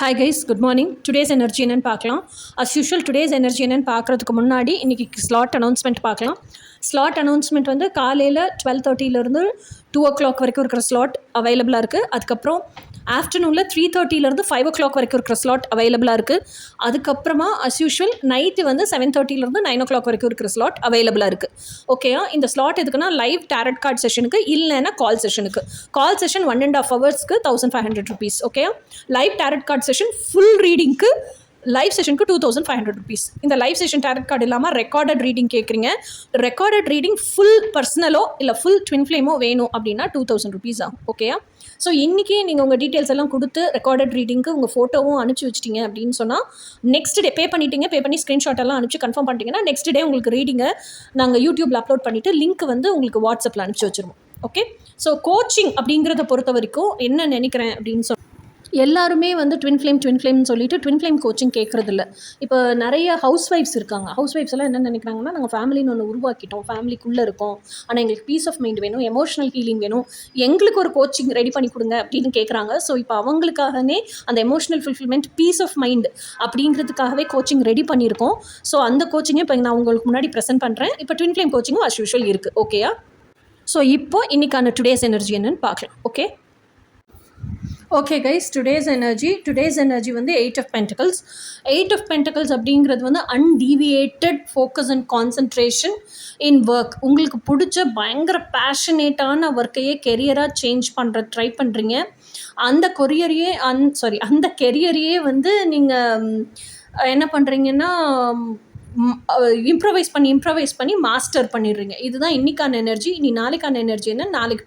Hi guys, good morning. Today's energy என்னென்னு பார்க்கலாம். As usual today's energy என்னென்னு பார்க்குறதுக்கு முன்னாடி இன்றைக்கி ஸ்லாட் அனௌன்ஸ்மெண்ட் பார்க்கலாம். ஸ்லாட் அனௌன்ஸ்மெண்ட் வந்து காலையில் 12:30 2:00 வரைக்கும் இருக்கிற ஸ்லாட் அவைலபிளாக இருக்குது. அதுக்கப்புறம் ஆஃப்டர்நூனில் 3:30 5:00 வரைக்கும் இருக்கிற ஸ்லாட் அவைலபிளாக இருக்குது. அதுக்கப்புறமா அஸ் யூஷுவல் நைட்டு வந்து 7:30 9:00 வரைக்கும் இருக்கிற ஸ்லாட் அவைலபிளாக இருக்குது. ஓகேயா? இந்த ஸ்லாட் எதுக்குன்னா லைவ் டேரட் கார்டு செஷனுக்கு, இல்லைன்னா கால் செஷனுக்கு. கால் செஷன் 1.5 ஹவர்ஸ்க்கு 1500 rupees. ஓகேயா? Live tarot card session full ரீடிங்க்கு லைவ் செஷனுக்கு 2500 rupees. இந்த லைவ் செஷன் டேரட் கார்டு இல்லாமல் ரெக்கார்டட் ரீடிங் கேட்குறீங்க. ரெக்கார்டட் ரீடிங் ஃபுல் பர்சனலோ இல்லை ஃபுல் ட்வின் ஃப்ளேமோ வேணும் அப்படின்னா 2000 rupees ஆகும். ஓகேயா? ஸோ இன்றைக்கி நீங்கள் உங்கள் டீட்டெயில்ஸ் எல்லாம் கொடுத்து ரெக்கார்டட் ரீடிங்க்கு உங்கள் ஃபோட்டோவும் அனுப்பிச்சி வச்சிட்டிங்க அப்படின்னு சொன்னால் நெக்ஸ்ட் டே பே பண்ணி ஸ்க்ரீன்ஷாட் எல்லாம் அனுப்பிச்சு கன்ஃபார்ம் பண்ணிட்டீங்கன்னா நெக்ஸ்ட் டே உங்களுக்கு ரீடிங்கை நாங்கள் யூடியூப்பில் அப்லோட் பண்ணிவிட்டு லிங்க் வந்து உங்களுக்கு வாட்ஸ்அப்பில் அனுப்பிச்சி வச்சுருவோம். ஓகே? ஸோ கோச்சிங் அப்படிங்கிறத பொறுத்த வரைக்கும் என்ன நினைக்கிறேன் அப்படின்னு சொன்னால், எல்லாருமே வந்து ட்வின் ஃப்ளேம்னு சொல்லிட்டு ட்வின் ஃப்ளேம் கோச்சிங் கேட்குறதில்ல. இப்போ நிறைய ஹவுஸ் ஒய்ஃப்ஸ் இருக்காங்க. ஹவுஸ் ஒய்ஃப்ஸ் எல்லாம் என்ன நினைக்கிறாங்கன்னா, நாங்கள் ஃபேமிலின்னு ஒன்று உருவாக்கிட்டோம், ஃபேமிலிக்குள்ளே இருக்கோம், ஆனால் எங்களுக்கு பீஸ் ஆஃப் மைண்ட் வேணும், எமோஷனல் ஹீலிங் வேணும், எங்களுக்கு ஒரு கோச்சிங் ரெடி பண்ணி கொடுங்க அப்படின்னு கேட்குறாங்க. ஸோ இப்போ அவங்களுக்காகவே அந்த emotional fulfilment, peace of mind அப்படிங்கிறதுக்காகவே கோச்சிங் ரெடி பண்ணியிருக்கோம். ஸோ அந்த கோச்சிங்கை இப்போ நான் உங்களுக்கு முன்னாடி ப்ரெசென்ட் பண்ணுறேன். இப்போ ட்வின் ஃப்ளேம் கோச்சிங்கும் அஸ் யூஷுவல் இருக்குது. ஓகேயா? ஸோ இப்போ இன்றைக்கான டுடேஸ் எனர்ஜி என்னன்னு பார்க்கலாம். ஓகே கைஸ், டுடேஸ் எனர்ஜி வந்து 8 of Pentacles. 8 of Pentacles அப்படிங்கிறது வந்து undeviated focus and concentration in work. உங்களுக்கு பிடிச்ச பயங்கர பேஷனேட்டான ஒர்க்கையே கெரியராக சேஞ்ச் ட்ரை பண்ணுறீங்க. அந்த கெரியரையே வந்து நீங்கள் என்ன பண்ணுறீங்கன்னா இம்ப்ரவைஸ் பண்ணி மாஸ்டர் பண்ணிடுறீங்க. இதுதான் இன்றைக்கான எனர்ஜி. இனி நாளைக்கான எனர்ஜி என்ன, நாளைக்கு